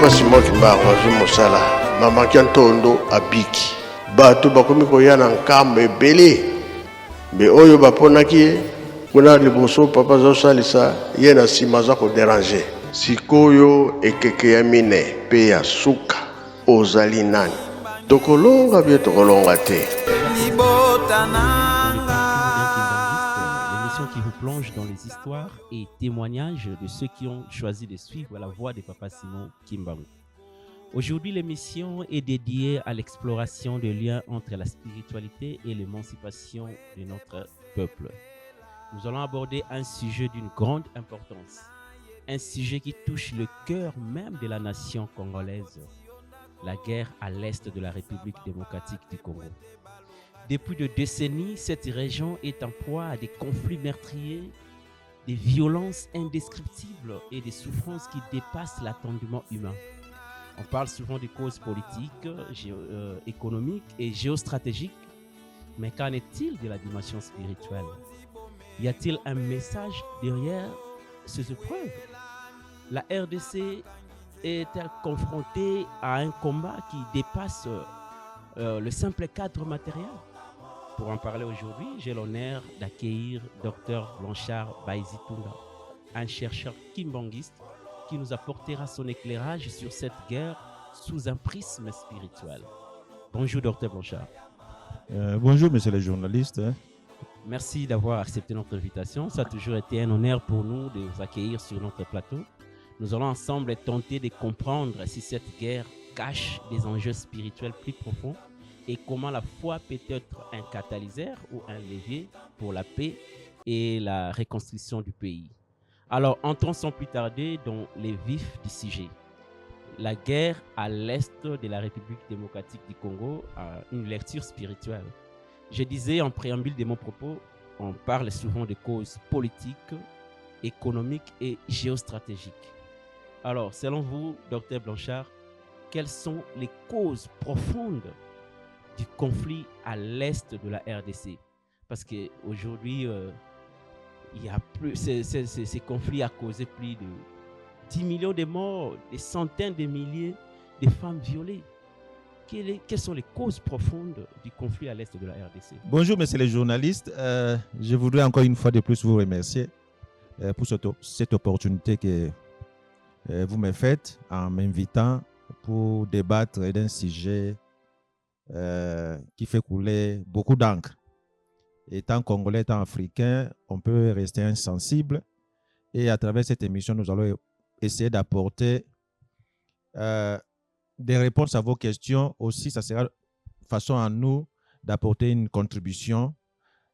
papa Simon Kimbangu azwi mosala mama Kiantondo abiki bato bakomi koya na nkamba ebele me oyo baponaki ye kuna liboso papa azosalisa ye na nsima aza koderange sikoyo ekeke ya mine mpe ya suka ozali nani tokolonga bie tokolonga te. L'émission qui vous plonge dans les histoires et témoignages de ceux qui ont choisi de suivre la voie de Papa Simon Kimbangu. Aujourd'hui, l'émission est dédiée à l'exploration des liens entre la spiritualité et l'émancipation de notre peuple. Nous allons aborder un sujet d'une grande importance, un sujet qui touche le cœur même de la nation congolaise, la guerre à l'est de la République démocratique du Congo. Depuis des décennies, cette région est en proie à des conflits meurtriers, des violences indescriptibles et des souffrances qui dépassent l'attendement humain. On parle souvent des causes politiques, économiques et géostratégiques, mais qu'en est-il de la dimension spirituelle? Y a-t-il un message derrière ces épreuves? La RDC est-elle confrontée à un combat qui dépasse le simple cadre matériel? Pour en parler aujourd'hui, j'ai l'honneur d'accueillir Dr Blanchard Baïzitunda, un chercheur kimbanguiste qui nous apportera son éclairage sur cette guerre sous un prisme spirituel. Bonjour Dr Blanchard. Bonjour monsieur le journaliste. Merci d'avoir accepté notre invitation. Ça a toujours été un honneur pour nous de vous accueillir sur notre plateau. Nous allons ensemble tenter de comprendre si cette guerre cache des enjeux spirituels plus profonds et comment la foi peut être un catalyseur ou un levier pour la paix et la reconstruction du pays. Alors, entrons sans plus tarder dans les vifs du sujet. La guerre à l'est de la République démocratique du Congo a une lecture spirituelle. Je disais en préambule de mon propos, on parle souvent de causes politiques, économiques et géostratégiques. Alors, selon vous, Dr Blanchard, quelles sont les causes profondes du conflit à l'est de la RDC? Parce qu'aujourd'hui, il y a plus, ces conflits ont causé plus de 10 millions de morts, des centaines de milliers de femmes violées. Quelles sont les causes profondes du conflit à l'est de la RDC? Bonjour, monsieur le journaliste. Je voudrais encore une fois de plus vous remercier pour cette opportunité que vous me faites en m'invitant pour débattre d'un sujet qui fait couler beaucoup d'encre. Étant congolais, étant africain, on peut rester insensible. Et à travers cette émission, nous allons essayer d'apporter des réponses à vos questions. Aussi, ça sera façon à nous d'apporter une contribution.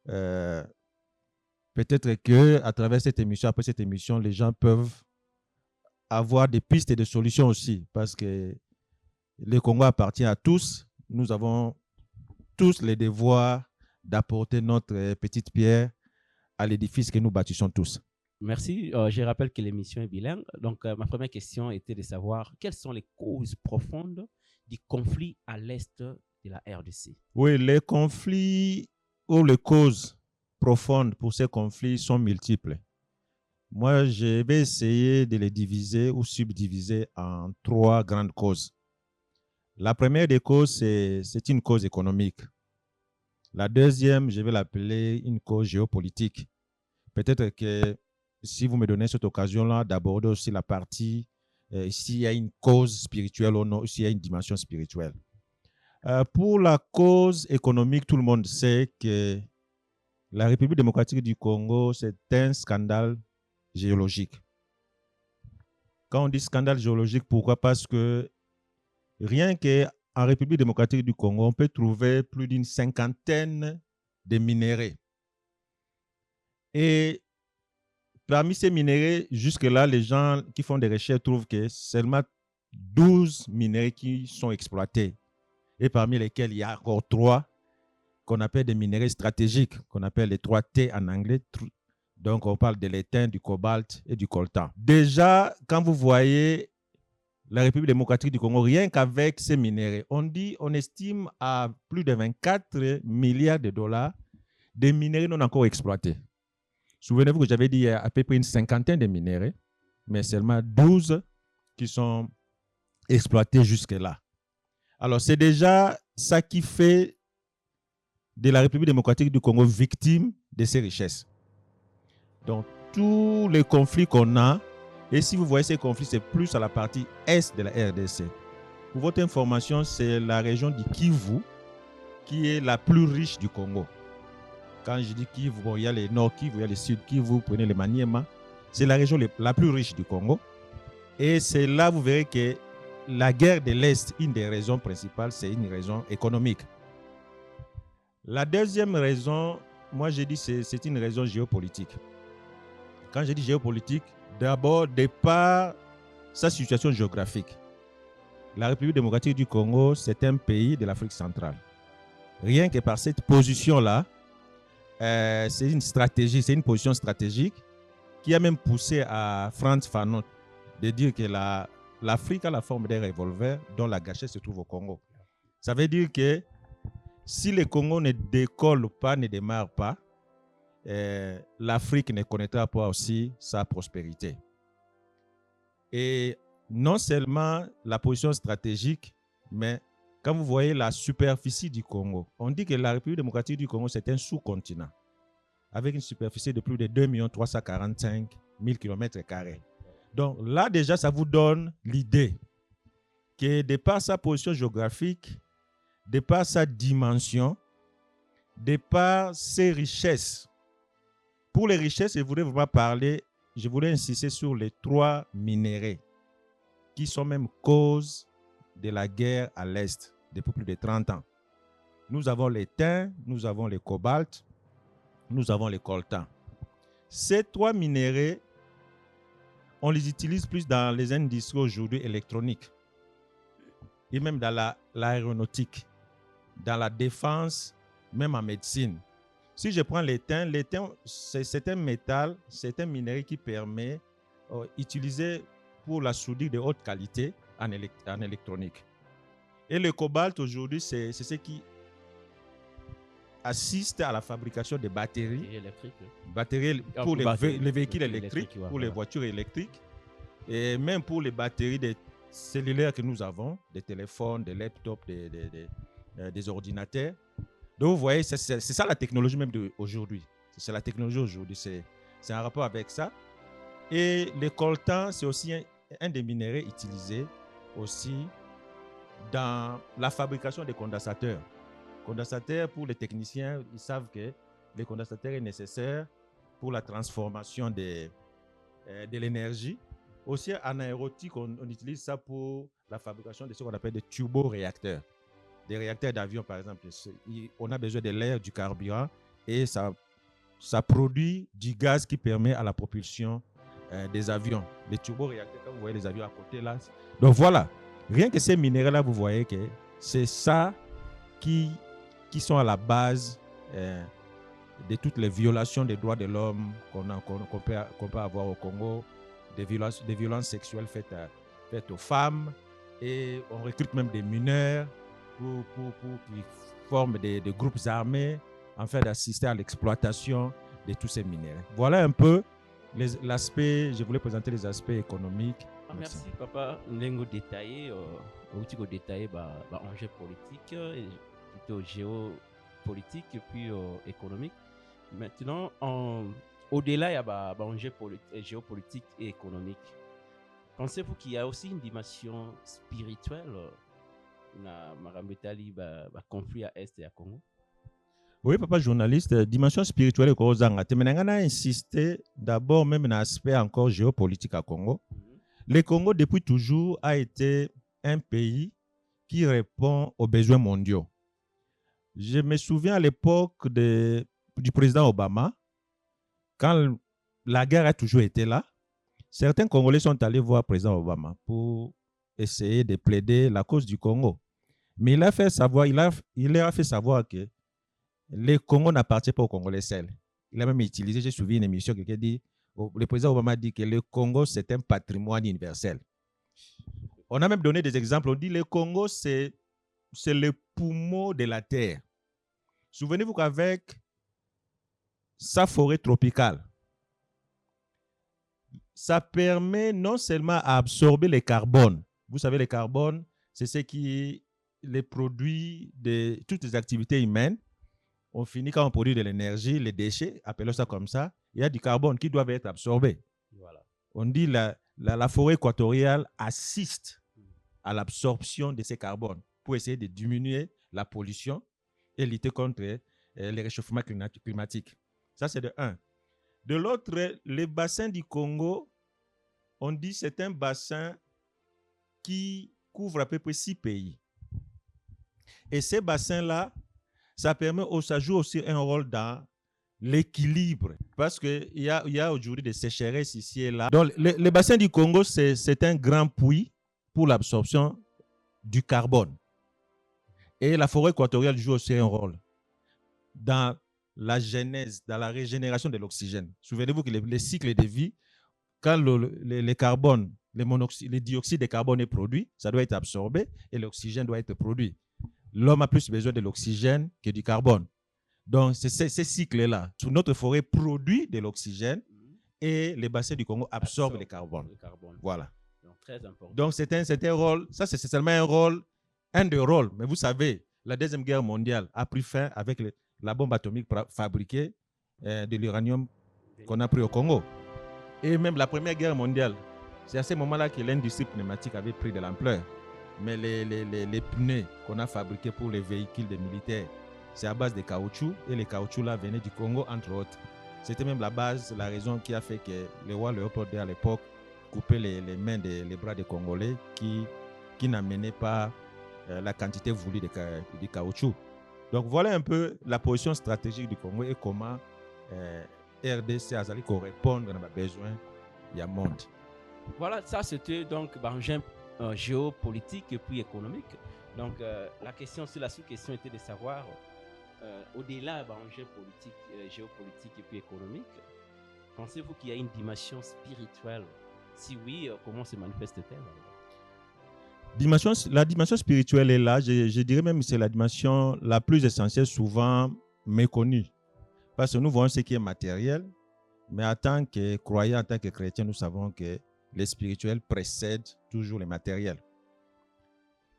Peut-être qu'à travers cette émission, après cette émission, les gens peuvent avoir des pistes et des solutions aussi. Parce que le Congo appartient à tous. Nous avons tous les devoirs d'apporter notre petite pierre à l'édifice que nous bâtissons tous. Merci. Je rappelle que l'émission est bilingue. Donc, ma première question était de savoir quelles sont les causes profondes du conflit à l'est de la RDC. Oui, les conflits ou les causes profondes pour ces conflits sont multiples. Moi, je vais essayer de les diviser ou subdiviser en 3 grandes causes. La première des causes, c'est une cause économique. La deuxième, je vais l'appeler une cause géopolitique. Peut-être que si vous me donnez cette occasion-là d'aborder aussi la partie s'il y a une cause spirituelle ou non, s'il y a une dimension spirituelle. Pour la cause économique, tout le monde sait que la République démocratique du Congo, c'est un scandale géologique. Quand on dit scandale géologique, pourquoi? Parce que rien qu'en République démocratique du Congo, on peut trouver plus d'une 50aine de minéraux. Et parmi ces minéraux, jusque-là, les gens qui font des recherches trouvent que seulement 12 minéraux qui sont exploités. Et parmi lesquels il y a encore 3 qu'on appelle des minéraux stratégiques, qu'on appelle les 3T en anglais. Donc, on parle de l'étain, du cobalt et du coltan. Déjà, quand vous voyez la République démocratique du Congo, rien qu'avec ces minéraux, on estime à plus de 24 milliards de dollars des minéraux non encore exploités. Souvenez-vous que j'avais dit à peu près une 50aine de minéraux, mais seulement 12 qui sont exploitées jusque-là. Alors, c'est déjà ça qui fait de la République démocratique du Congo victime de ces richesses. Donc, tous les conflits qu'on a, et si vous voyez ces conflits, c'est plus à la partie est de la RDC. Pour votre information, c'est la région du Kivu qui est la plus riche du Congo. Quand je dis Kivu, bon, il y a les Nord Kivu, il y a les Sud Kivu, vous prenez les Maniema. C'est la région la plus riche du Congo. Et c'est là, vous verrez que la guerre de l'Est, une des raisons principales, c'est une raison économique. La deuxième raison, moi j'ai dit c'est une raison géopolitique. Quand je dis géopolitique, d'abord, de par sa situation géographique. La République démocratique du Congo, c'est un pays de l'Afrique centrale. Rien que par cette position-là, c'est une stratégie, c'est une position stratégique qui a même poussé à Frantz Fanon de dire que l'Afrique a la forme d'un revolver dont la gâchette se trouve au Congo. Ça veut dire que si le Congo ne décolle pas, ne démarre pas, l'Afrique ne connaîtra pas aussi sa prospérité. Et non seulement la position stratégique, mais quand vous voyez la superficie du Congo, on dit que la République démocratique du Congo, c'est un sous-continent, avec une superficie de plus de 2 345 000 km². Donc là, déjà, ça vous donne l'idée que de par sa position géographique, de par sa dimension, de par ses richesses. Pour les richesses, je voulais vraiment parler, je voulais insister sur les 3 minéraux qui sont même cause de la guerre à l'Est depuis plus de 30 ans. Nous avons les thym, nous avons le cobalt, nous avons le coltan. Ces 3 minéraux, on les utilise plus dans les industries aujourd'hui électroniques et même dans l'aéronautique, dans la défense, même en médecine. Si je prends le thym, c'est un métal, c'est un minerai qui permet d'utiliser pour la soudure de haute qualité en électronique. Et le cobalt aujourd'hui, c'est ce qui assiste à la fabrication de batteries pour les véhicules électriques, pour les voitures électriques, et même pour les batteries des cellulaires que nous avons, des téléphones, des laptops, des ordinateurs. Donc vous voyez, c'est ça la technologie même d'aujourd'hui. C'est la technologie aujourd'hui, c'est un rapport avec ça. Et le coltan, c'est aussi un des minéraux utilisés aussi dans la fabrication des condensateurs. Condensateurs, pour les techniciens, ils savent que le condensateur est nécessaire pour la transformation de l'énergie. Aussi en aéronautique, on utilise ça pour la fabrication de ce qu'on appelle des turboréacteurs. Des réacteurs d'avion, par exemple. On a besoin de l'air, du carburant, et ça produit du gaz qui permet à la propulsion des avions. Les turboréacteurs, quand vous voyez les avions à côté là. Donc voilà, rien que ces minéraux-là, vous voyez que c'est ça qui sont à la base de toutes les violations des droits de l'homme qu'on peut avoir au Congo, des violences sexuelles faites aux femmes, et on recrute même des mineurs pour qu'ils forment des groupes armés afin d'assister à l'exploitation de tous ces minéraux. Voilà un peu l'aspect, je voulais présenter les aspects économiques. Merci papa, Nengo détaillé, détaillé enjeux politiques, plutôt géopolitique et puis économique. Maintenant, au-delà, il y a enjeux géopolitique et économique. Pensez-vous qu'il y a aussi une dimension spirituelle na Marambetali conflit à Est et à Congo? Oui, papa journaliste, dimension spirituelle ko ozanga. Temenanga a insisté d'abord même dans l'aspect encore géopolitique à Congo. Le Congo depuis toujours a été un pays qui répond aux besoins mondiaux. Je me souviens à l'époque du président Obama, quand la guerre a toujours été là, certains Congolais sont allés voir le président Obama pour essayer de plaider la cause du Congo. Mais il a fait savoir, il leur a fait savoir que le Congo n'appartient pas aux Congolais seuls. Il a même utilisé, j'ai suivi une émission qui dit, le président Obama dit que le Congo, c'est un patrimoine universel. On a même donné des exemples. On dit que le Congo, c'est le poumon de la terre. Souvenez-vous qu'avec sa forêt tropicale, ça permet non seulement à absorber le carbone, Vous savez, le carbone, c'est ce qui les produits de toutes les activités humaines. On finit quand on produit de l'énergie, les déchets, appelons ça comme ça, il y a du carbone qui doit être absorbé. Voilà. On dit la forêt équatoriale assiste à l'absorption de ces carbones pour essayer de diminuer la pollution et lutter contre les réchauffements climatiques. Ça, c'est de un. De l'autre, le bassin du Congo, on dit que c'est un bassin qui couvre à peu près 6 pays. Et ces bassins-là, ça joue aussi un rôle dans l'équilibre. Parce qu'il y a aujourd'hui des sécheresses ici et là. Donc, le bassin du Congo, c'est un grand puits pour l'absorption du carbone. Et la forêt équatoriale joue aussi un rôle dans la genèse, dans la régénération de l'oxygène. Souvenez-vous que les cycles de vie, quand le carbone, le dioxyde de carbone est produit, ça doit être absorbé et l'oxygène doit être produit. L'homme a plus besoin de l'oxygène que du carbone. Donc, c'est ces cycles-là. Notre forêt produit de l'oxygène et les bassins du Congo absorbent le carbone. Voilà. Donc, très important. Donc, c'est un rôle, ça c'est seulement un rôle, un des rôles. Mais vous savez, la Deuxième Guerre mondiale a pris fin avec la bombe atomique fabriquée de l'uranium qu'on a pris au Congo. Et même la Première Guerre mondiale, c'est à ce moment-là que l'industrie pneumatique avait pris de l'ampleur. Mais les pneus qu'on a fabriqués pour les véhicules des militaires, c'est à base de caoutchouc. Et les caoutchoucs là venaient du Congo, entre autres. C'était même la raison qui a fait que le roi Léopold II à l'époque coupait les mains, les bras des Congolais qui n'amenaient pas la quantité voulue de caoutchouc. Donc voilà un peu la position stratégique du Congo et comment RDC a répondre à nos besoins du monde. Voilà, ça c'était donc Benjamin géopolitique et puis économique. Donc la question, la sous-question était de savoir, au-delà de géopolitique et puis économique, pensez-vous qu'il y a une dimension spirituelle? Si oui, comment se manifeste-t-elle? La dimension spirituelle est là, je dirais même que c'est la dimension la plus essentielle, souvent méconnue. Parce que nous voyons ce qui est matériel, mais en tant que croyants, en tant que chrétiens, nous savons que les spirituels précèdent toujours les matériels.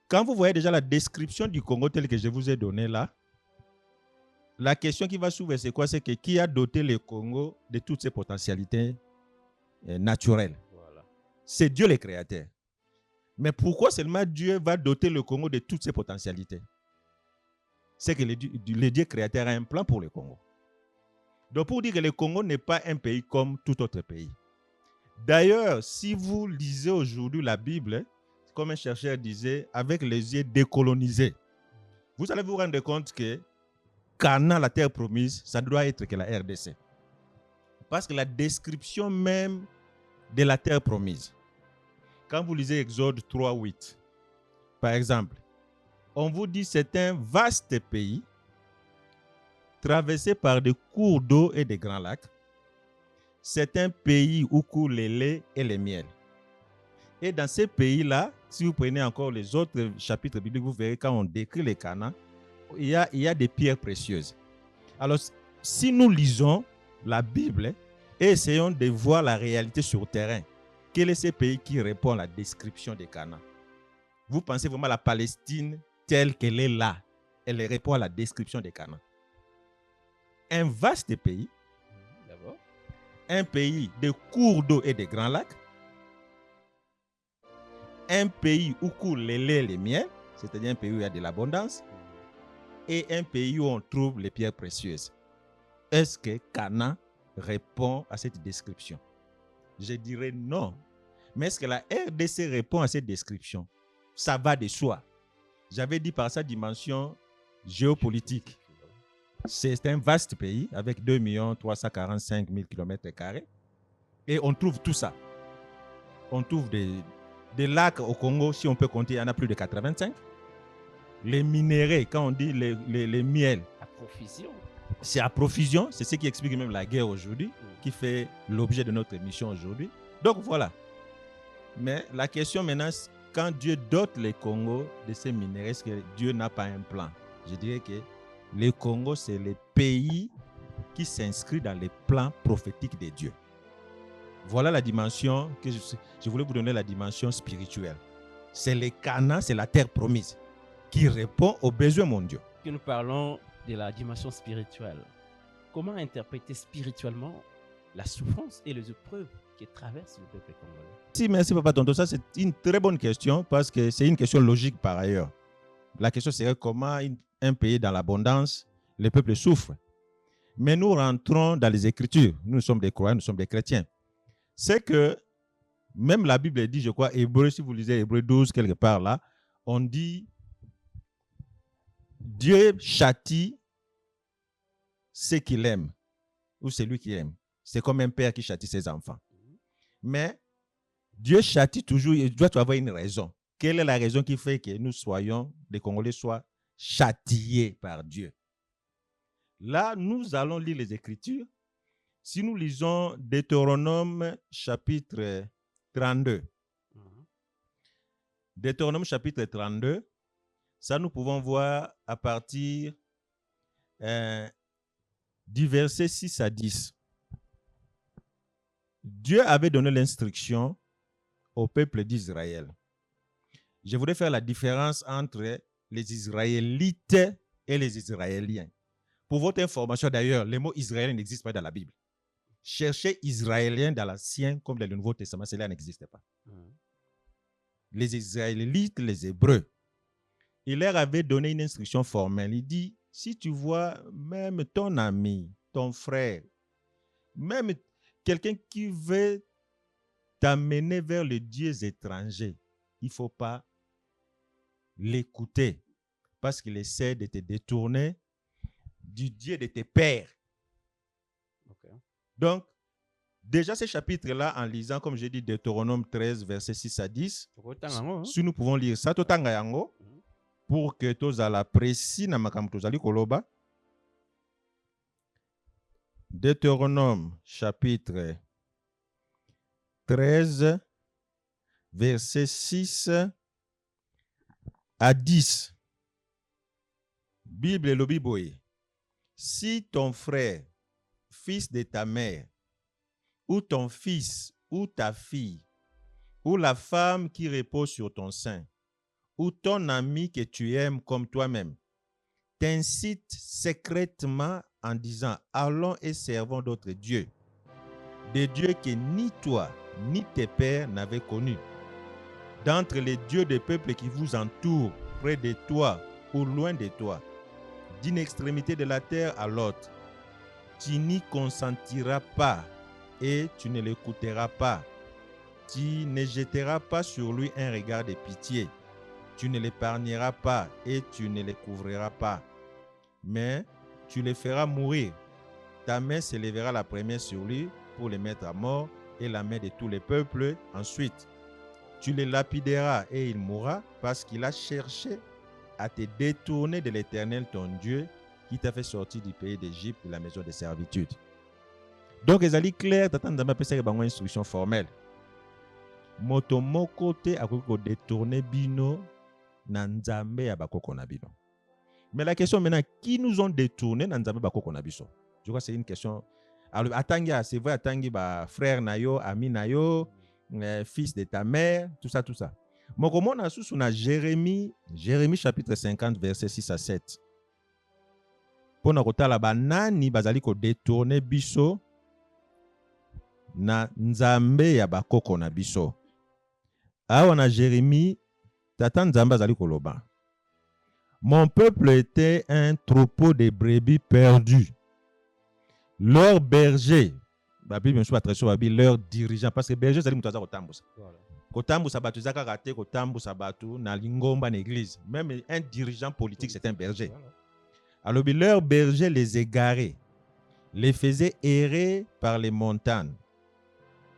Quand vous voyez déjà la description du Congo telle que je vous ai donnée là, la question qui va s'ouvrir, c'est quoi? C'est que qui a doté le Congo de toutes ses potentialités naturelles? Voilà. C'est Dieu le créateur. Mais pourquoi seulement Dieu va doter le Congo de toutes ses potentialités? C'est que le Dieu créateur a un plan pour le Congo. Donc pour dire que le Congo n'est pas un pays comme tout autre pays. D'ailleurs, si vous lisez aujourd'hui la Bible, comme un chercheur disait, avec les yeux décolonisés, vous allez vous rendre compte que Canaan, la terre promise, ça doit être que la RDC. Parce que la description même de la terre promise, quand vous lisez Exode 3:8, par exemple, on vous dit que c'est un vaste pays traversé par des cours d'eau et des grands lacs. C'est un pays où coulent les laits et les miels. Et dans ces pays-là, si vous prenez encore les autres chapitres bibliques, vous verrez quand on décrit les Canaan, il y a des pierres précieuses. Alors, si nous lisons la Bible et essayons de voir la réalité sur le terrain, quel est ce pays qui répond à la description des Canaan? Vous pensez vraiment à la Palestine telle qu'elle est là? Elle répond à la description des Canaan. Un vaste pays, un pays de cours d'eau et de grands lacs, un pays où coulent les laits et les miels, c'est-à-dire un pays où il y a de l'abondance, et un pays où on trouve les pierres précieuses. Est-ce que Canaan répond à cette description? Je dirais non. Mais est-ce que la RDC répond à cette description? Ça va de soi. J'avais dit par sa dimension géopolitique. C'est un vaste pays avec 2 345 000 km². Et on trouve tout ça. On trouve des lacs au Congo, si on peut compter, il y en a plus de 85. Les minéraux, quand on dit les miels, à profusion. C'est à profusion. C'est ce qui explique même la guerre aujourd'hui, qui fait l'objet de notre émission aujourd'hui. Donc voilà. Mais la question maintenant, quand Dieu dote les Congo de ces minéraux, est-ce que Dieu n'a pas un plan? Je dirais que le Congo, c'est le pays qui s'inscrit dans les plans prophétiques de Dieu. Voilà la dimension que je voulais vous donner, la dimension spirituelle. c'est le Canaan, c'est la terre promise qui répond aux besoins mondiaux. Que nous parlons de la dimension spirituelle. Comment interpréter spirituellement la souffrance et les épreuves qui traversent le peuple congolais? Merci Papa Tonton. Ça, c'est une très bonne question parce que c'est une question logique par ailleurs. La question serait comment un pays dans l'abondance, le peuple souffre. Mais nous rentrons dans les Écritures. Nous sommes des croyants, nous sommes des chrétiens. C'est que même la Bible dit, je crois, Hébreu, si vous lisez Hébreu 12, quelque part là, on dit Dieu châtie ceux qu'il aime ou celui qui aime. C'est comme un père qui châtie ses enfants. Mais Dieu châtie toujours, il doit avoir une raison. Quelle est la raison qui fait que nous soyons, les Congolais soient châtiés par Dieu? Là, nous allons lire les Écritures. Si nous lisons Deutéronome chapitre 32, Deutéronome chapitre 32, ça nous pouvons voir à partir du verset 6 à 10. Dieu avait donné l'instruction au peuple d'Israël. Je voudrais faire la différence entre les Israélites et les Israéliens. Pour votre information d'ailleurs, le mot Israélien n'existe pas dans la Bible. Cherchez Israélien dans l'Ancien comme dans le Nouveau Testament, cela n'existe pas. Les Israélites, les Hébreux, il leur avait donné une instruction formelle. Il dit, si tu vois même ton ami, ton frère, même quelqu'un qui veut t'amener vers les dieux étrangers, il ne faut pas l'écouter parce qu'il essaie de te détourner du Dieu de tes pères. Okay. Donc, déjà ce chapitre-là, en lisant, comme j'ai dit, Deutéronome 13, versets 6 à 10, si nous pouvons lire ça, pour que tous à la précis na makambo tozali koloba. Deutéronome chapitre 13, versets 6 à 10. Bible lobi boye. Si ton frère, fils de ta mère, ou ton fils, ou ta fille, ou la femme qui repose sur ton sein, ou ton ami que tu aimes comme toi-même, t'incite secrètement en disant « Allons et servons d'autres dieux », des dieux que ni toi, ni tes pères n'avaient connus. D'entre les dieux des peuples qui vous entourent, près de toi ou loin de toi, d'une extrémité de la terre à l'autre, tu n'y consentiras pas et tu ne l'écouteras pas. Tu ne jetteras pas sur lui un regard de pitié. Tu ne l'épargneras pas et tu ne le couvriras pas. Mais tu le feras mourir. Ta main se lèvera la première sur lui pour le mettre à mort et la main de tous les peuples ensuite. Tu le lapideras et il mourra parce qu'il a cherché à te détourner de l'Éternel ton Dieu qui t'a fait sortir du pays d'Égypte, de la maison de servitude. Donc, ezali clair, tata nzambe apesaki bango instruction formelle. Moto moko te akoki kodétourner bino na nzambe ya bakoko na bino. Mais la question maintenant, qui nous ont détourné na nzambe bakoko na biso? Je crois que c'est une question. Alors, atangi, c'est vrai, atangi ba frère na yo, ami na yo, fils de ta mère, tout ça, tout ça. Mokomona sous na Jérémie chapitre 50, verset 6 à 7. Pona kotala banani bazali ko détourner biso na nzambe ya bakoko na biso. Awa na Jérémie, tata nzambe azali koloba. Mon peuple était un troupeau de brebis perdus. Leurs bergers, la Bible me très souvent leurs dirigeants, parce que berger zali mutu aza kotambusa. Kotambusa batu zaka kate kotambusa batu na lingomba na église. Même un dirigeant politique c'est un berger. Alors leurs bergers les égaraient, les faisaient errer par les montagnes.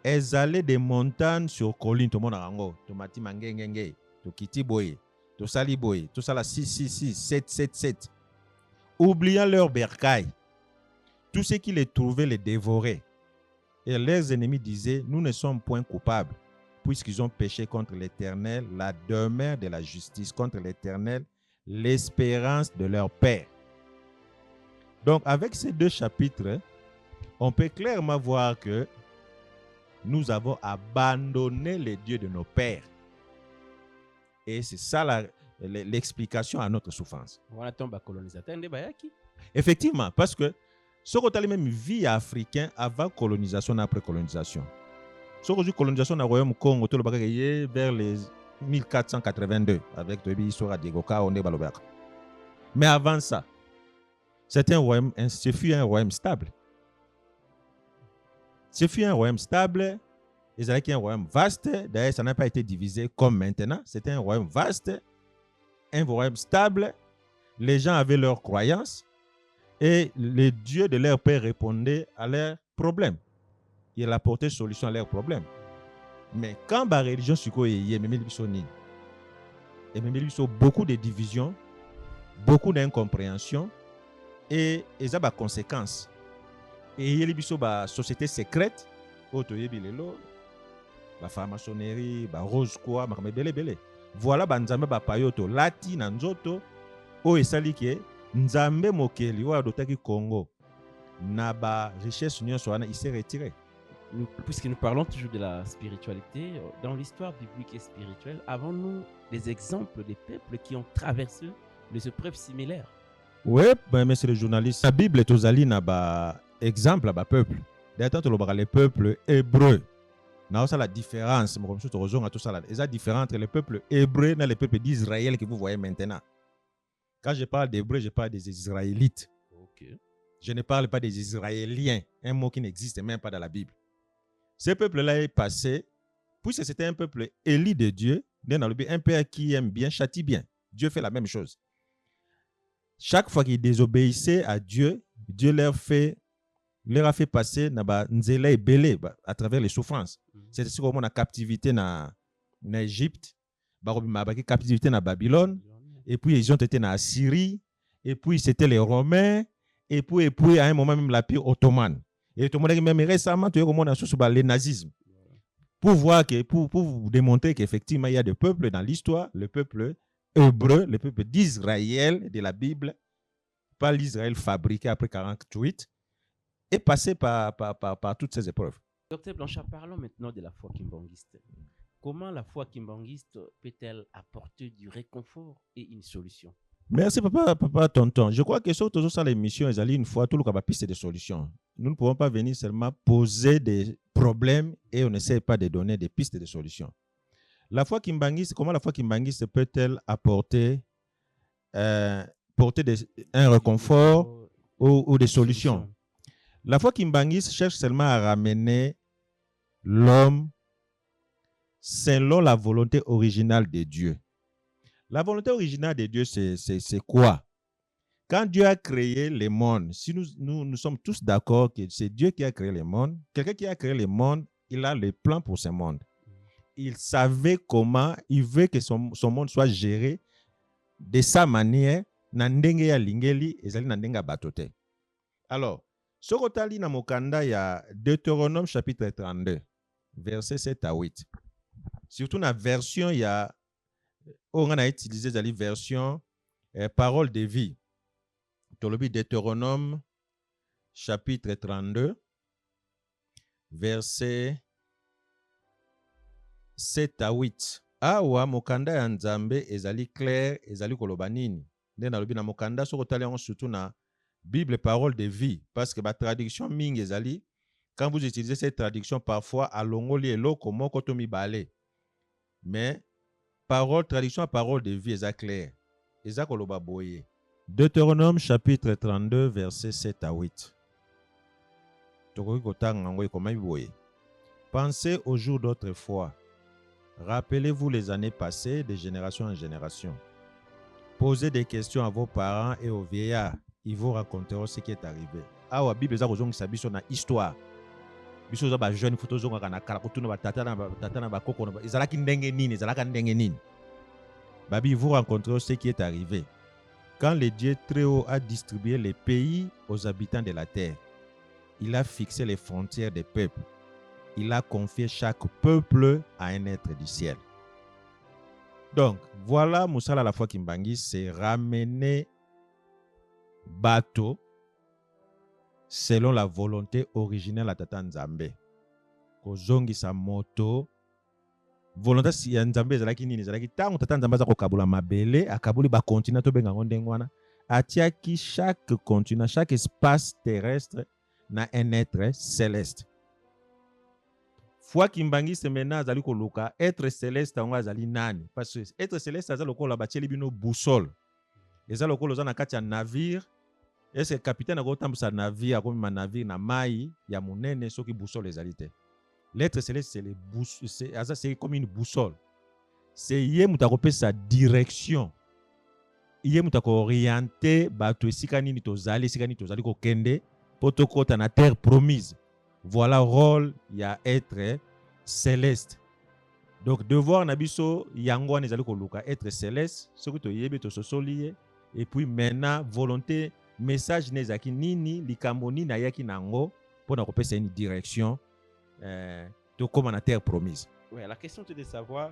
Elles allaient des montagnes sur collines, tout le monde a rango, tomati mangengenge, to kiti boye, to sali boye, to sala 666, 777. Oubliant leurs bercailles, tous ceux qui les trouvaient les dévoraient. Et leurs ennemis disaient, nous ne sommes point coupables, puisqu'ils ont péché contre l'Éternel, la demeure de la justice, contre l'Éternel, l'espérance de leur père. Donc, avec ces deux chapitres, on peut clairement voir que nous avons abandonné les dieux de nos pères. Et c'est ça l'explication à notre souffrance. Voilà tombe colonisateur nde bayaki. Effectivement, parce que ce qu'on a même vie africain avant colonisation et après colonisation. Ce qu'on a colonisation dans le Royaume Congo, vers les 1482, avec l'histoire de Diego Kaonde Balobert. Mais avant ça, ce fut un royaume stable. Ce fut un royaume stable. C'était un royaume vaste. D'ailleurs, ça n'a pas été divisé comme maintenant. C'était un royaume vaste, un royaume stable. Les gens avaient leurs croyances et les dieux de leur père répondaient à leurs problèmes. Il apportait solution à leurs problèmes. Mais quand la religion il y a beaucoup de divisions, beaucoup d'incompréhension et il y a des conséquences. Et il y a une société secrète, la franc-maçonnerie, la rose quoi, voilà banzambe ba payoto lati na nzoto o esali ke nzambe mokeli wa dotaki Congo na ba richesse nyonso wana il s'est retiré. Puisque nous parlons toujours de la spiritualité, dans l'histoire biblique et spirituelle, avons-nous des exemples des peuples qui ont traversé des épreuves similaires? Oui, monsieur le journaliste, la Bible est aux alines à exemple à peuple. D'ailleurs, les peuples hébreux. C'est la différence. C'est la différence entre les peuples hébreux et les peuples d'Israël que vous voyez maintenant. Quand je parle d'hébreux, je parle des Israélites. Okay. Je ne parle pas des Israéliens, un mot qui n'existe même pas dans la Bible. Ce peuple-là est passé, puisque c'était un peuple élu de Dieu, un père qui aime bien, châtie bien. Dieu fait la même chose. Chaque fois qu'ils désobéissaient à Dieu, Dieu leur a fait passer à travers les souffrances. C'était ce qu'on a captivité en Égypte, captivité en Babylone, et puis ils ont été en Syrie, et puis c'était les Romains, et puis à un moment même la pire ottomane. Et tout le monde même récemment, le nazisme. Pour voir que, pour vous démontrer qu'effectivement il y a des peuples dans l'histoire, le peuple hébreu, le peuple d'Israël de la Bible, pas l'Israël fabriqué après 48, est passé par toutes ces épreuves. Docteur Blanchard, parlons maintenant de la foi kimbanguiste. Comment la foi kimbanguiste peut-elle apporter du réconfort et une solution? Merci papa tonton. Je crois que sur toutes les missions, ils allaient une fois tout le monde piste des solutions. Nous ne pouvons pas venir seulement poser des problèmes et on n'essaie pas de donner des pistes de solutions. La foi kimbanguiste, comment la foi kimbanguiste peut-elle apporter un réconfort ou des solutions? La foi kimbanguiste cherche seulement à ramener l'homme selon la volonté originale de Dieu. La volonté originale de Dieu, c'est quoi? Quand Dieu a créé le monde, si nous sommes tous d'accord que c'est Dieu qui a créé le monde, quelqu'un qui a créé le monde, il a le plan pour ce monde. Il savait comment, il veut que son monde soit géré de sa manière, nandenge ya lingeli, ezali nandenga batote. Alors, ce qu'on na mokanda ya Deutéronome chapitre 32, versets 7 à 8. Surtout dans la version, on a utilisé la version parole de vie. Tolobi Deutéronome chapitre 32, versets 7 à 8. Awa mokanda ya nzambe ezali clair, ezali koloba nini. Nde nalobi na mokanda soko tali yango surtout na Bible parole de vie, parce que la traduction mingi ezali, quand vous utilisez cette traduction parfois à longoli eloko moko to mibale. Mais traduction à parole de vie est clair. Eza koloba boye. Deutéronome chapitre 32 versets 7 à 8. Pensez aux jours d'autrefois. Rappelez-vous les années passées de génération en génération. Posez des questions à vos parents et aux vieillards. Ils vous raconteront ce qui est arrivé. Ah, la Bible est une histoire. Biso za ba jeune photo zonga kana kala kutuna ba tata na ba koko na ezalaki ndenge nini ezalaka ndenge nini. Babi vous rencontrez ce qui est arrivé. Quand le Dieu très haut a distribué les pays aux habitants de la terre, il a fixé les frontières des peuples. Il a confié chaque peuple à un être du ciel. Donc, voilà, Moussala la foi Kimbangi, c'est ramener bateau selon la volonté originelle à Tata Nzambe. Kozongi sa moto volonté ya nzambe ezalaki nini, ezalaki ntango tata nzambe aza kokabula mabele akabuli bakontina tobenga yango ndenge wana, atiaki chaque continent, chaque espace terrestre na un être céleste. Foi kimbangiste maintenant azali koluka être céleste yango azali nani, parce que être céleste aza lokola batieli bino boussole, eza lokola oza na kati ya navire, est-ce que capitaine akotambusa navire akomema navire na mai ya monene soki boussole ezali te. L'être céleste c'est comme une boussole, c'est ye mutu akopesa direction, ye mutu akooriente bato esika nini tozali kokende po tokota na terre promise. Voilà rôle ya être céleste. Donc devoir na biso yango wana ezali koluka être céleste soki toyebi tososoli ye, et puis maintenant volonté message nezaki nini likambo nini ayaki nango mpona kopesa une direction tokóma na terre promise. Ouais, la question est de savoir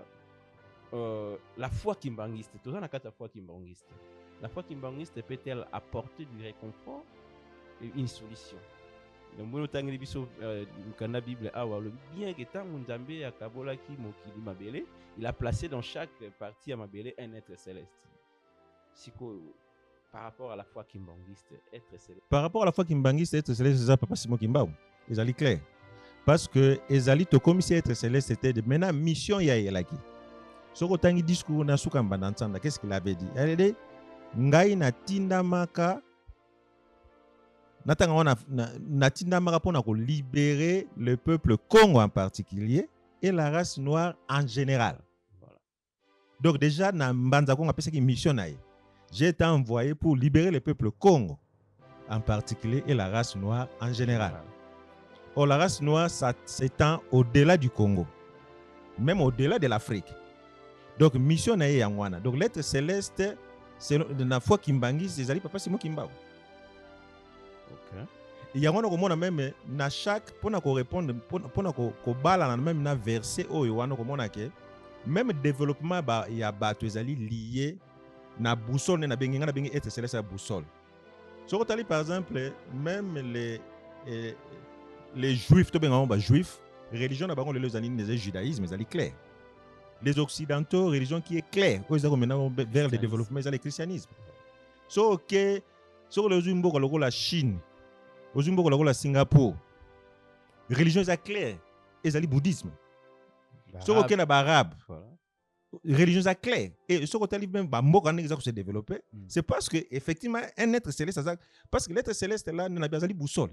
la foi kimbangiste. Tout ça, la foi kimbangiste. La foi kimbangiste peut-elle apporter du réconfort et une solution? Donc, nous avons la Bible, bien que tant Nzambe akabola ki mokili mabele, il a placé dans chaque partie à mabele un être céleste. Par rapport à la foi kimbangiste, être céleste. Par rapport à la foi kimbangiste, être céleste, c'est papa Simon Kimbao. Ils allaient clair. Parce que ezali to comme si être céleste c'était de maintenant mission ya yelaki. Soko tangi discours na suka mbandantanda, qu'est-ce qu'il avait dit? Elle dit ngai na tindamaka natanga wana na tindamaka pona ko libérer le peuple Congo en particulier et la race noire en général. Voilà. Donc déjà na mbanza Congo appelle ça qui mission naï. J'ai été envoyé pour libérer le peuple Congo en particulier et la race noire en général. Or, la race noire s'étend au-delà du Congo, même au-delà de l'Afrique. Donc, mission na yangwana. Donc, l'être céleste, c'est la foi kimbangi, c'est ali papa Simon Kimbao. OK. Et yangwana komona même na chaque pour na ko répondre pour na ko bala na même na verset oyo wana komona ke même développement ba ya bato ezali lié na boussole na bengi ngana bengi être céleste à boussole. So tali par exemple même les juifs, juifs, religion d'abord les judaïsme, ils allaient clair. Les occidentaux, religion qui est claire, ils allaient maintenant vers le développement, ils allaient christianisme. So que sur le Zumbo la Chine, au Zumbo la Singapour, religion est claire, ils allaient bouddhisme. So que la arabe, religion est claire. Et ce que même se développer, c'est parce que effectivement un être céleste, parce que l'être céleste là n'a pas de boussole.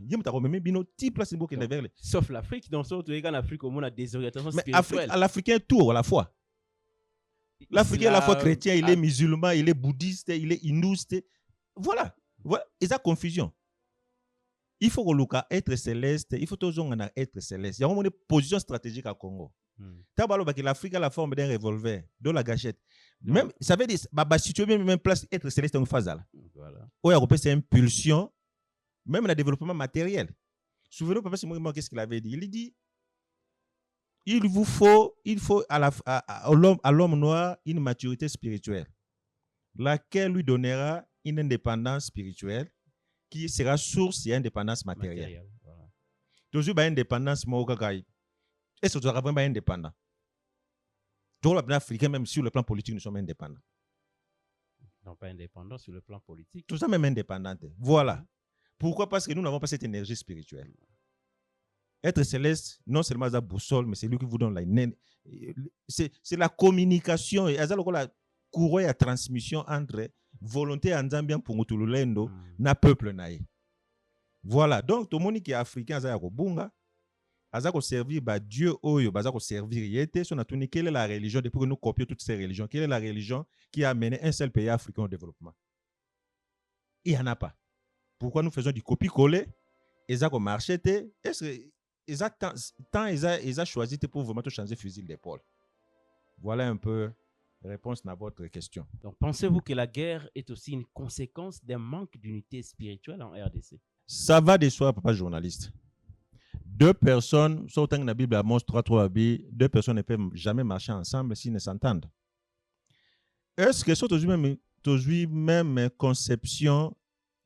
Sauf l'Afrique, dans ce cas, l'Afrique au monde a des orientations spirituelles. L'Africain tout à la fois. L'Africain à la fois chrétien, il est musulman, il est bouddhiste, il est hindouiste. Voilà, voilà, il y a confusion. Il faut que être céleste, il faut toujours être céleste. Il y a une position stratégique à Congo. L'Afrique a la forme d'un revolver, de la gâchette. Même, ça veut dire, si tu veux même place, être céleste en phase là. Voilà. Il y a cette impulsion, même le développement matériel. Souvenez-vous, papa Simon, qu'est-ce qu'il avait dit? Il dit, il faut à l'homme noir une maturité spirituelle, laquelle lui donnera une indépendance spirituelle qui sera source d'indépendance matérielle. Voilà. Toujours indépendance mokakai. Est-ce que tu seras vraiment indépendant? Tous les Africains, même sur le plan politique, nous sommes indépendants. Non, pas indépendants sur le plan politique. Tout ça même indépendant. Voilà. Pourquoi? Parce que nous n'avons pas cette énergie spirituelle. Être céleste, non seulement la boussole, mais c'est lui qui vous donne la... C'est la communication. Et la courroie et la transmission entre volonté et Nzambian pour tout le monde, na peuple naï. Voilà. Donc, tout le monde qui est africain, ça y a bunga. Azako servir Dieu oyo bazako servir yete son atuni quelle est la religion depuis que nous copions toutes ces religions, quelle est la religion qui a amené un seul pays africain au développement? Il n'y en a pas. Pourquoi nous faisons du copier-coller? Ezako marché te, est-ce que tant ils a choisi pour vraiment changer fusil d'épaule? Voilà un peu la réponse à votre question. Donc pensez-vous que la guerre est aussi une conséquence d'un manque d'unité spirituelle en RDC? Ça va de soi, papa journaliste. Deux personnes, sauf que la Bible Amos 3:3b, deux personnes ne peuvent jamais marcher ensemble s'ils ne s'entendent. Est-ce que sur aujourd'hui même conception,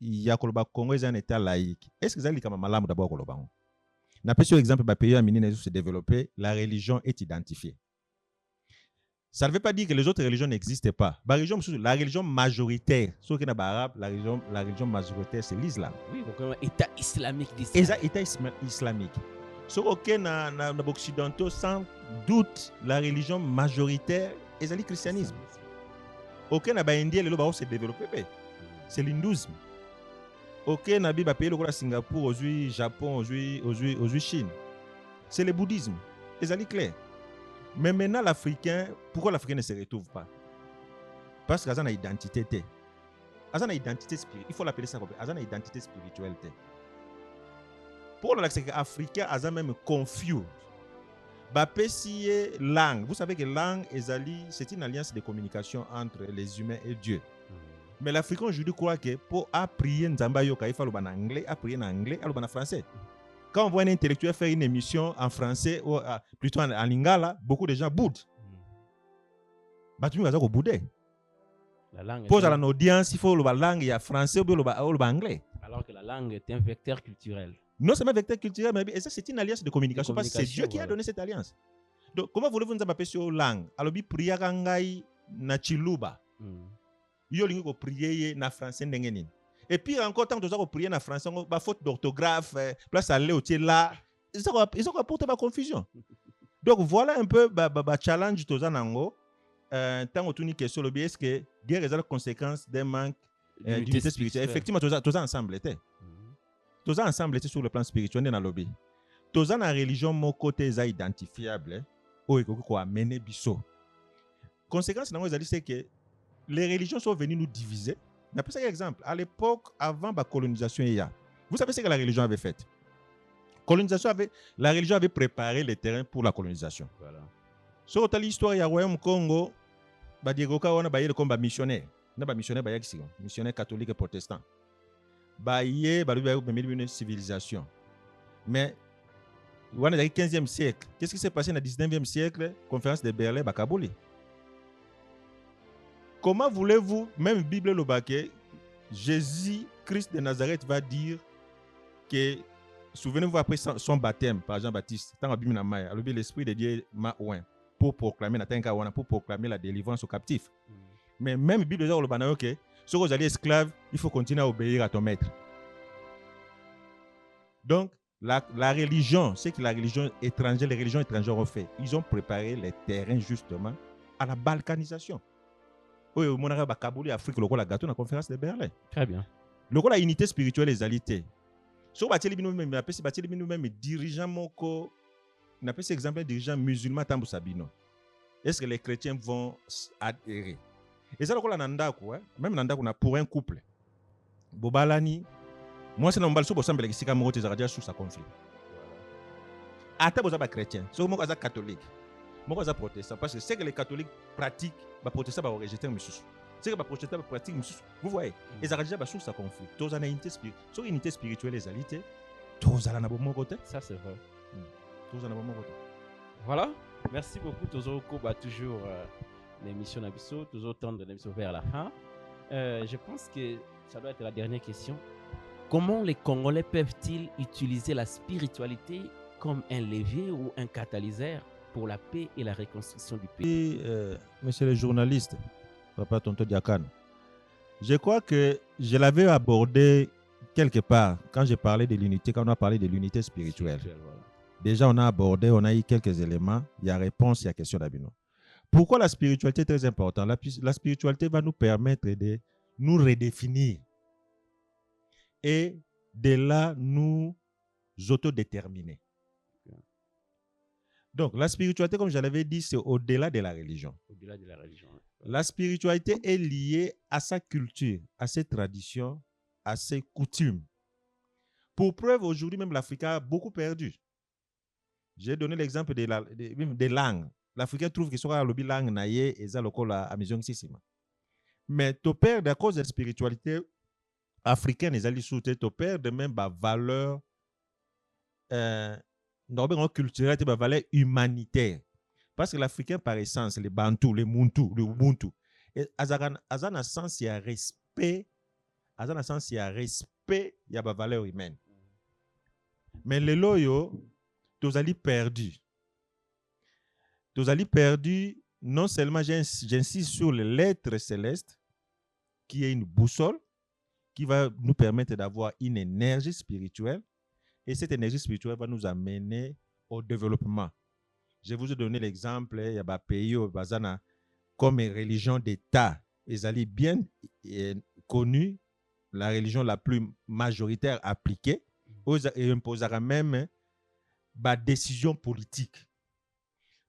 il y a le Congo est un État laïque? Est-ce que ça est comme malam d'abord le Congo? N'a pas sur exemple pays amini se développer, la religion est identifiée. Ça ne veut pas dire que les autres religions n'existent pas. La religion majoritaire, ce qui est arabe, la religion majoritaire, c'est l'islam. Oui, donc État islamique Et d'Israël. ça, État islamique. Ce qui est dans l'Occidentaux, sans doute, la religion majoritaire est le christianisme. Aucun n'a pas indien, le bas s'est développé. C'est l'hindouisme. Aucun n'a pas payé le Singapour, aujourd'hui Japon, aujourd'hui Chine. C'est le bouddhisme. Et ça est clair. Mais maintenant, l'Africain, pourquoi l'Africain ne se retrouve pas? Parce qu'il a une identité. Il a une identité spirituelle. Il faut l'appeler ça comme ça. Il a une identité spirituelle. Pour l'Africain, il a même confus. Langue. Vous savez que langue, c'est une alliance de communication entre les humains et Dieu. Mais l'Africain aujourd'hui croit que pour apprier Nzamba Yoka, il faut le en anglais, apprier en anglais, il faut en français. Quand on voit un intellectuel faire une émission en français ou plutôt en lingala, beaucoup de gens boudent. Tu bouder. La langue pose à l'audience, il faut la langue, il y a français ou anglais. Alors que la langue est un vecteur culturel. Non seulement vecteur culturel, mais ça c'est une alliance de communication parce que c'est Dieu qui a donné cette alliance. Donc comment voulez-vous nous appeler sur langue? Alors bi priya kangai na chiluba. Yo lingi ko prier na français ndengeni. Et puis encore tant que tu as prier na français, ba faute d'orthographe, place à aller au là, ils ont apporté ma confusion. Donc voilà un peu ba challenge toza nango. Tant que tu n'y question le est-ce que guerre est la conséquence d'un manque d'unité spirituelle. Effectivement, tous ensemble étaient. Tous ensemble étaient sur le plan spirituel dans le lobby. Tous dans la religion, mon côté est identifiable. Ou quoi mener biso. Conséquence c'est que les religions sont venues nous diviser. On appelle ça un exemple. À l'époque, avant la colonisation, vous savez ce que la religion avait fait? La religion avait préparé le terrain pour la colonisation. Voilà. Sur l'histoire du royaume Congo, on a comme missionnaire. On a missionnaire catholique et protestant. Il y a une civilisation. Mais on a le 15e siècle. Qu'est-ce qui s'est passé dans le 19e siècle? Conférence de Berlin, Bakabouli. Comment voulez-vous, même la Bible le baquet, Jésus, Christ de Nazareth va dire que, souvenez-vous après son baptême par Jean-Baptiste, dans la Bible, l'Esprit de Dieu m'a oint pour proclamer la délivrance aux captifs. Mais même la Bible le banane, ok, si vous allez esclave, il faut continuer à obéir à ton maître. Donc, la religion, c'est que les religions étrangères ont fait. Ils ont préparé les terrains justement à la balkanisation. Oui, mon arabe Kabouli, Afrique, le rôle gâteau dans la conférence de Berlin. Très bien. Le rôle la unité spirituelle et égalité. So nous-mêmes, nous-mêmes dirigeants moko, on appelle cet exemple dirigeants musulmans tambo sabino. Est-ce que les chrétiens vont adhérer? Et ça le rôle nanda quoi, même nanda qu'on a pour un couple. Bobalani, moi c'est nombal so bosambe le sika moko tezaradia sur sa conflit. Ata bozaba chrétien, so moko za catholique. Moi, je protestant parce que c'est que les catholiques pratiquent, les protestants vont rejeter un monsieur. C'est que les protestants pratiquent monsieur. Vous voyez, et ça déjà sur sa conflit. Tous en unité spirituelle, sur unité spirituelle les alités, tous en bon côté. Ça c'est vrai. Tous en bon côté. Voilà. Merci beaucoup toujours Koba toujours l'émission Nabiso, toujours tendre l'émission vers la fin. Je pense que ça doit être la dernière question. Comment les Congolais peuvent-ils utiliser la spiritualité comme un levier ou un catalyseur pour la paix et la reconstruction du pays? Monsieur le journaliste, Papa Tonto Diakane, je crois que je l'avais abordé quelque part quand j'ai parlé de l'unité, quand on a parlé de l'unité spirituelle. Voilà. Déjà, on a abordé, on a eu quelques éléments. Il y a réponse, il y a question d'Abino. Pourquoi la spiritualité est très importante? La spiritualité va nous permettre de nous redéfinir et de là nous autodéterminer. Donc, la spiritualité, comme je l'avais dit, c'est au-delà de la religion. Au-delà de la religion. La spiritualité est liée à sa culture, à ses traditions, à ses coutumes. Pour preuve, aujourd'hui, même l'Afrique a beaucoup perdu. J'ai donné l'exemple des langues. L'Africain trouve que soit le langue naïe et ça le colle à maison sissima. Mais tu perds à cause de la spiritualité africaine, les alliés sous tu perds de même valeur culturelle, des valeurs humanitaires. Parce que l'Africain, par essence, les Bantous, les Muntu, les Ubuntu, azana sens il y a respect, azana sens il y a respect, il y a valeur humaine. Mais les loyaux, tu as perdu. Tu as perdu non seulement j'insiste sur l'être céleste, qui est une boussole, qui va nous permettre d'avoir une énergie spirituelle, et cette énergie spirituelle va nous amener au développement. Je vous ai donné l'exemple, il y a des pays où comme religion d'État, ils allaient bien connue, la religion la plus majoritaire appliquée, et imposera même des décisions politiques.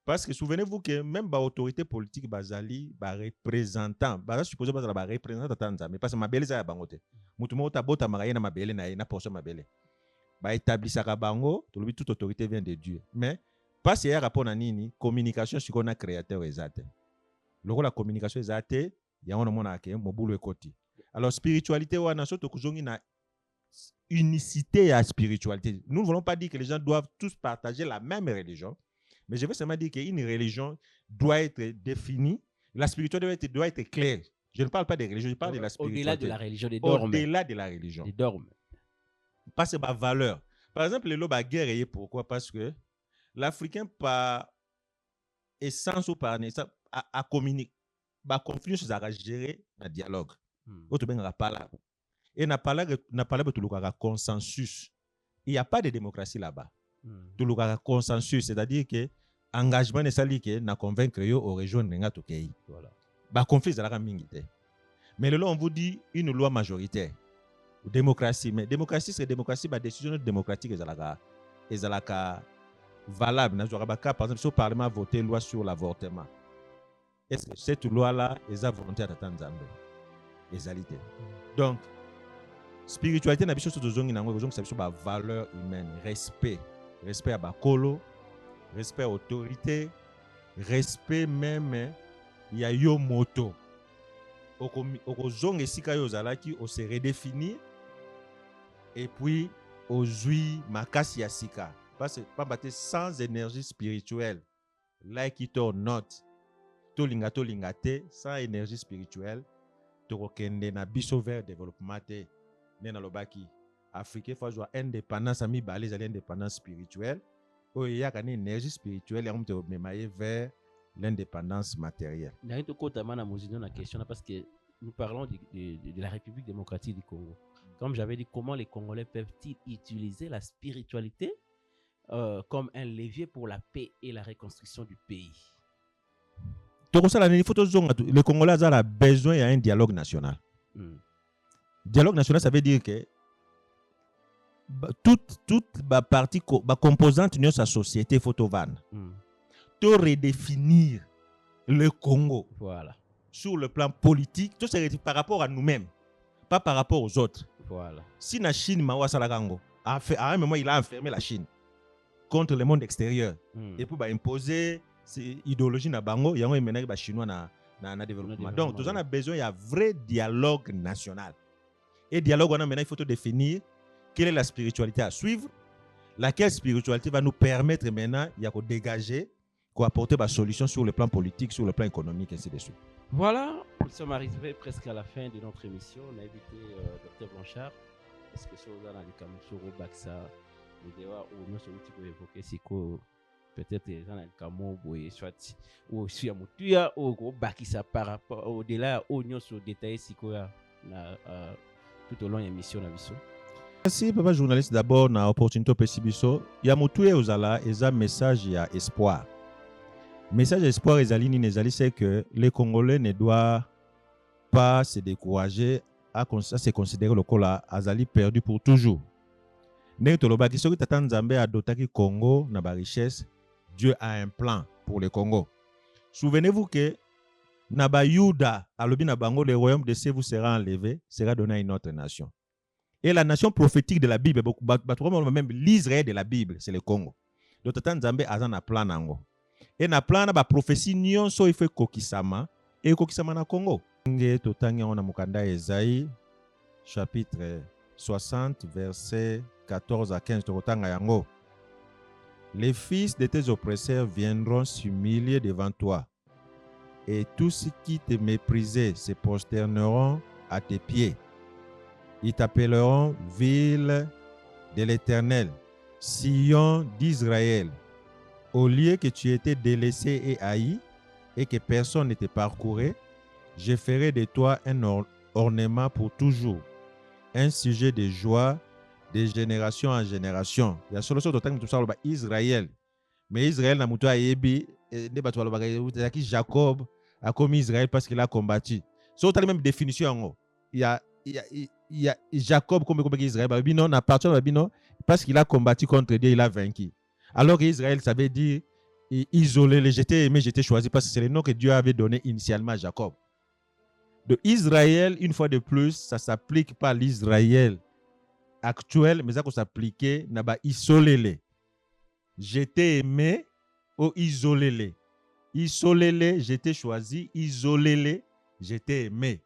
Parce que souvenez-vous que même les autorités politiques, les représentants, je suppose que les représentants, mais parce que mabele ça bangote. Mutumo ta bota magaye na mabele na poso mabele. Ba établissaka bango, toute autorité vient de Dieu. Mais parce qu'il y a rapport na nini, communication sur qu'on a créateur exact. Loko la communication exacte, ya on mona ke mobulu ekoti. Alors spiritualité wana soto kuzongi na unicité à spiritualité. Nous ne voulons pas dire que les gens doivent tous partager la même religion. Mais je veux seulement dire qu'une religion doit être définie, la spiritualité doit être claire. Je ne parle pas des religions, je parle de la spiritualité. Au-delà de la religion, des dogmes. Au-delà de la religion. Des dogmes. Parce que ma valeur. Par exemple, le loba guerre, pourquoi? Parce que l'Africain, par essence ou par naissance, a communiqué, a conflit sur la gérer un dialogue. Autre bien, n'a pas là. Et n'a pas là tout le consensus. Il n'y a pas de démocratie là-bas. Tout le consensus, c'est-à-dire que engagement n'est sali que na convaincre yo aux régions n'enga to kei. Voilà. Ba conflit za la mingite. Mais là on vous dit une loi majoritaire. Démocratie, mais démocratie c'est démocratie, ba décision démocratique ezalaka valable na zoka baka par exemple si le parlement a voté loi sur l'avortement. Est-ce que cette loi là est à volonté à Tanzanie? Ezalité. Donc spiritualité na biso so zongi nango zongi sa biso ba valeur humaine, respect à bakolo, respect à autorité, respect même ya yo moto. Oko zongi esika yo zalaki o se redéfinir et puis o zui makasi ya sika parce que pas battre sans énergie spirituelle like it or not to linga te sans énergie spirituelle to kende na biso vers développement te nena lobaki Afrique faut jouer indépendance ami balé l'indépendance spirituelle ou il y a une énergie spirituelle et on te memaye vers l'indépendance matérielle. Il y a une question parce que nous parlons de la République démocratique du Congo. Comme j'avais dit, comment les Congolais peuvent-ils utiliser la spiritualité comme un levier pour la paix et la reconstruction du pays? Le Congolais a besoin d'un dialogue national. Dialogue national, ça veut dire que toute partie composante de sa société photovane de redéfinir le Congo sur le plan politique, tout c'est par rapport à nous-mêmes, pas par rapport aux autres. Voilà. Si la Chine à un moment il a enfermé la Chine contre le monde extérieur et pour imposer cette idéologie na bango, il y a un chinois na développement. Donc tout ça a besoin d'un vrai dialogue national. Et dialogue maintenant il faut définir quelle est la spiritualité à suivre, laquelle spiritualité va nous permettre maintenant de dégager, d'apporter des solutions sur le plan politique, sur le plan économique, et ainsi de suite. Voilà, nous sommes arrivés presque à la fin de notre émission. On a invité Dr Blanchard. Est-ce que vous avez dit que vous avez ou nous sommes évoqué si peut-être les gens ont soit ou si à mutuya ou bakisa par rapport au-delà au nous sur détail si tout au long de l'émission. Merci, papa journaliste. D'abord, na opportunité Pesibiso. Ya mutuye uzala eza message ya espoir. Message espoir ezali ni ezali c'est que les Congolais ne doivent pas se décourager à se considérer le kola azali perdu pour toujours. Ne tolobaki soki tata Nzambe adotaki Congo na ba richesse, Dieu a un plan pour le Congo. Souvenez-vous que na ba Yuda alobi na bango le royaume de Dieu vous sera enlevé, sera donné à une autre nation. Et la nation prophétique de la Bible, même l'Israël de la Bible, c'est le Congo. Donc, tata Nzambe a un plan nango. Et na plan na ba prophétie nyonso il fait kokisama et kokisama na Congo. Nge totangi on a mukanda Esaïe chapitre 60 verset 14 à 15 totanga yango. Les fils de tes oppresseurs viendront s'humilier devant toi et tous ceux qui te méprisaient se prosterneront à tes pieds. Ils t'appelleront ville de l'Éternel, Sion d'Israël. Au lieu que tu étais délaissé et haï, et que personne ne te parcourait, je ferai de toi un ornement pour toujours, un sujet de joie de génération en génération. Il y a solo Israël. Mais Israël n'a pas été Jacob a commis Israël parce qu'il a combattu. C'est la même définition. Il y a Jacob comme Israël. Non, à partir de parce qu'il a combattu contre Dieu, il a vaincu. Alors qu'Israël, ça veut dire isolé, j'étais aimé, j'étais choisi parce que c'est le nom que Dieu avait donné initialement à Jacob. De Israël, une fois de plus, ça ne s'applique pas à l'Israël actuel, mais ça s'appliquait à isolé. J'étais aimé ou isolé. Isolé, j'étais choisi. Isolé, j'étais aimé.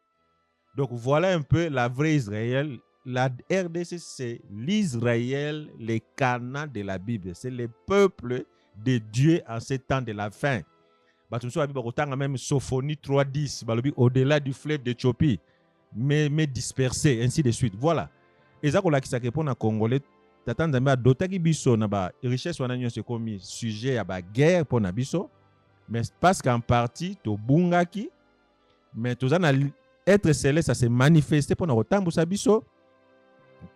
Donc voilà un peu la vraie Israël. La RDC, c'est l'Israël, les Canaan de la Bible. C'est le peuple de Dieu en ces temps de la fin. Même Sophonie 3.10, au-delà du fleuve d'Éthiopie, mais dispersé, ainsi de suite. Voilà. Et ça, qui répond à Congolais, richesse comme sujet à la guerre pour Nabiso, mais parce qu'en partie, to bungaki, mais tout ça, être céleste, ça s'est manifesté pour nous autant Biso,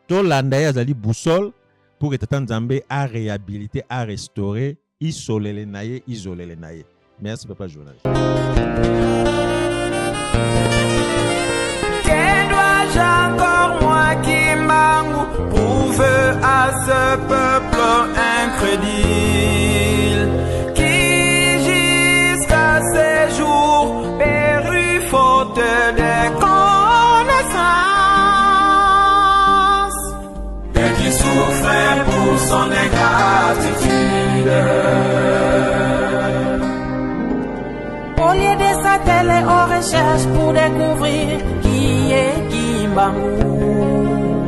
to l'andaya zali boussole pour que Tata Nzambe a réhabilité, a restauré, isolé les naïe, isolé les naïe. Merci, papa journaliste. Que dois-je encore, moi qui m'amour, prouver à ce peuple incrédule, qui jusqu'à ces jours périt faute de connaissances, et qui souffrait pour son ingratitude. Au lieu de s'atteler aux recherches pour découvrir qui est Kimbangou,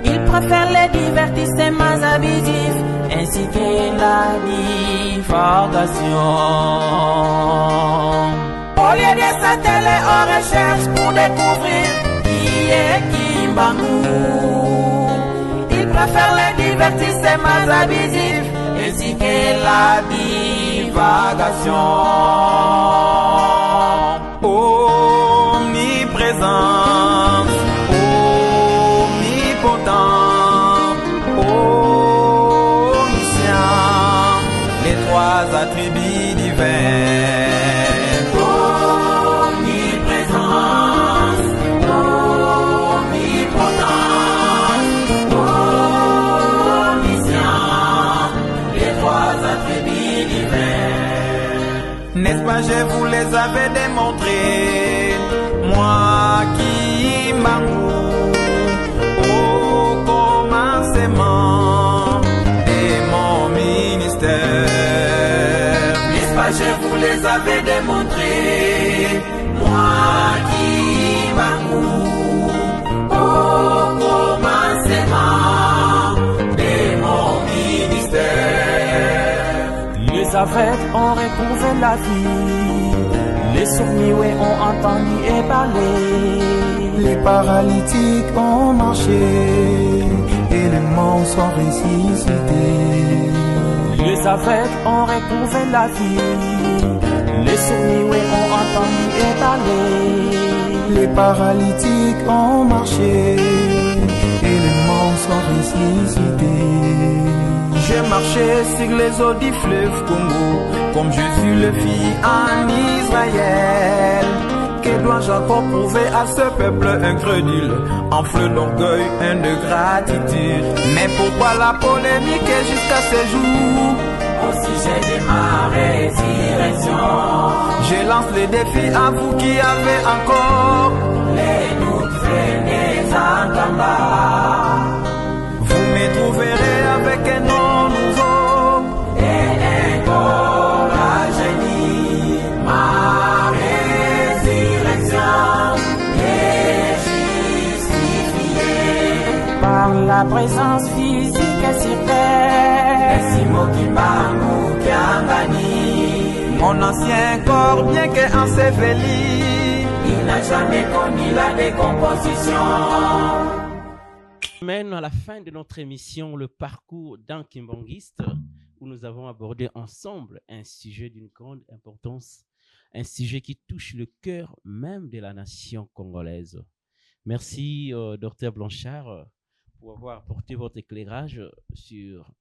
il préfère les divertissements abusifs ainsi que la divagation. Au lieu de s'atteler aux recherches pour découvrir qui est Kimbangou, il préfère les divertissements abusifs ainsi que la divagation. Omniprésence, omnipotent, omniscient, les trois attributs divins. Omniprésence, omnipotence, omniscient, les trois attributs divins. N'est-ce pas, je vous les avais démontrés, moi qui m'amour au commencement de mon ministère. N'est-ce pas, je vous les avais démontrés, moi qui m'amour au commencement de mon ministère. Les aveugles ont retrouvé la vie, les sourds-muets ont entendu et parlé, les paralytiques ont marché et les morts sont ressuscités. Les aveugles ont retrouvé la vie, les sourds-muets ont entendu et parlé, les paralytiques ont marché et les morts sont ressuscités. J'ai marché sur les eaux du fleuve Congo, comme Jésus le fit en Israël. Que dois-je encore prouver à ce peuple incrédule, enflé d'orgueil et de gratitude? Mais pourquoi la polémique jusqu'à ces jours au sujet de ma résurrection? Je lance le défi à vous qui avez encore les doutes, venez en combat. Vous me trouverez avec un nom nouveau et un corps rajeuni. Ma résurrection est justifiée par la présence physique sur terre. Simo Kimbangu Kiangani. Mon ancien corps, bien qu'enseveli, il n'a jamais connu la décomposition. Mène à la fin de notre émission le parcours d'un Kimbanguiste, où nous avons abordé ensemble un sujet d'une grande importance, un sujet qui touche le cœur même de la nation congolaise. Merci, Dr Blanchard, pour avoir apporté votre éclairage sur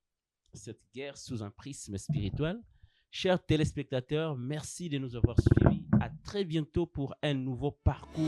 cette guerre sous un prisme spirituel. Chers téléspectateurs, merci de nous avoir suivis. À très bientôt pour un nouveau parcours.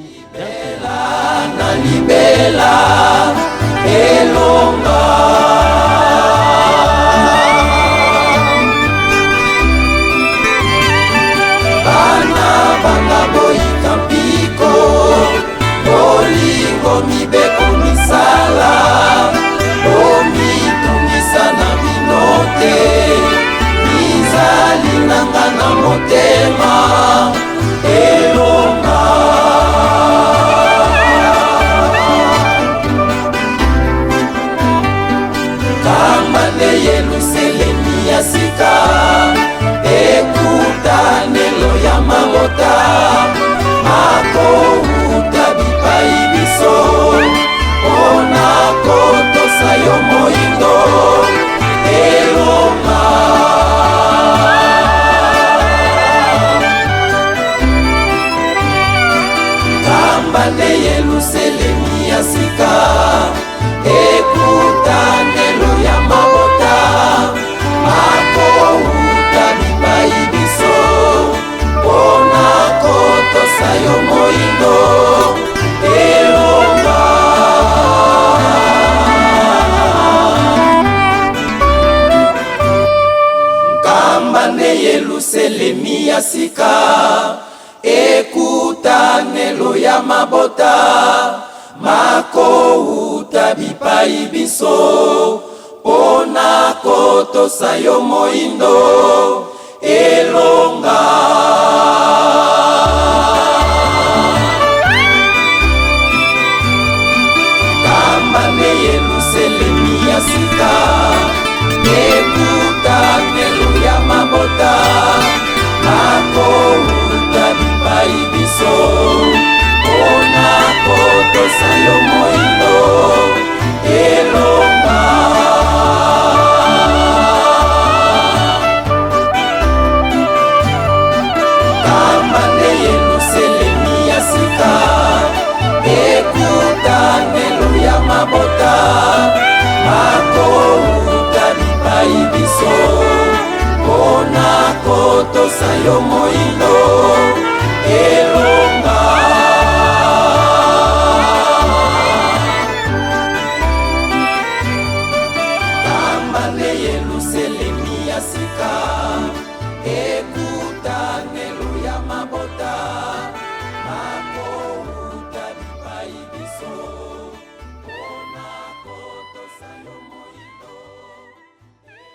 Sika ekutanelo ya mabota makouta bipai biso pona kotosa yo moindo elonga kambane yeluselemi ya sika ekutanelo ya mabota makouta bipai biso ona kotosa yo moindo elonga kambane yeluselemi ya sika ekutanelo ya mabota makouta bipai biso ona kotosa yo moindo elonga kambane yeluselemi ya sika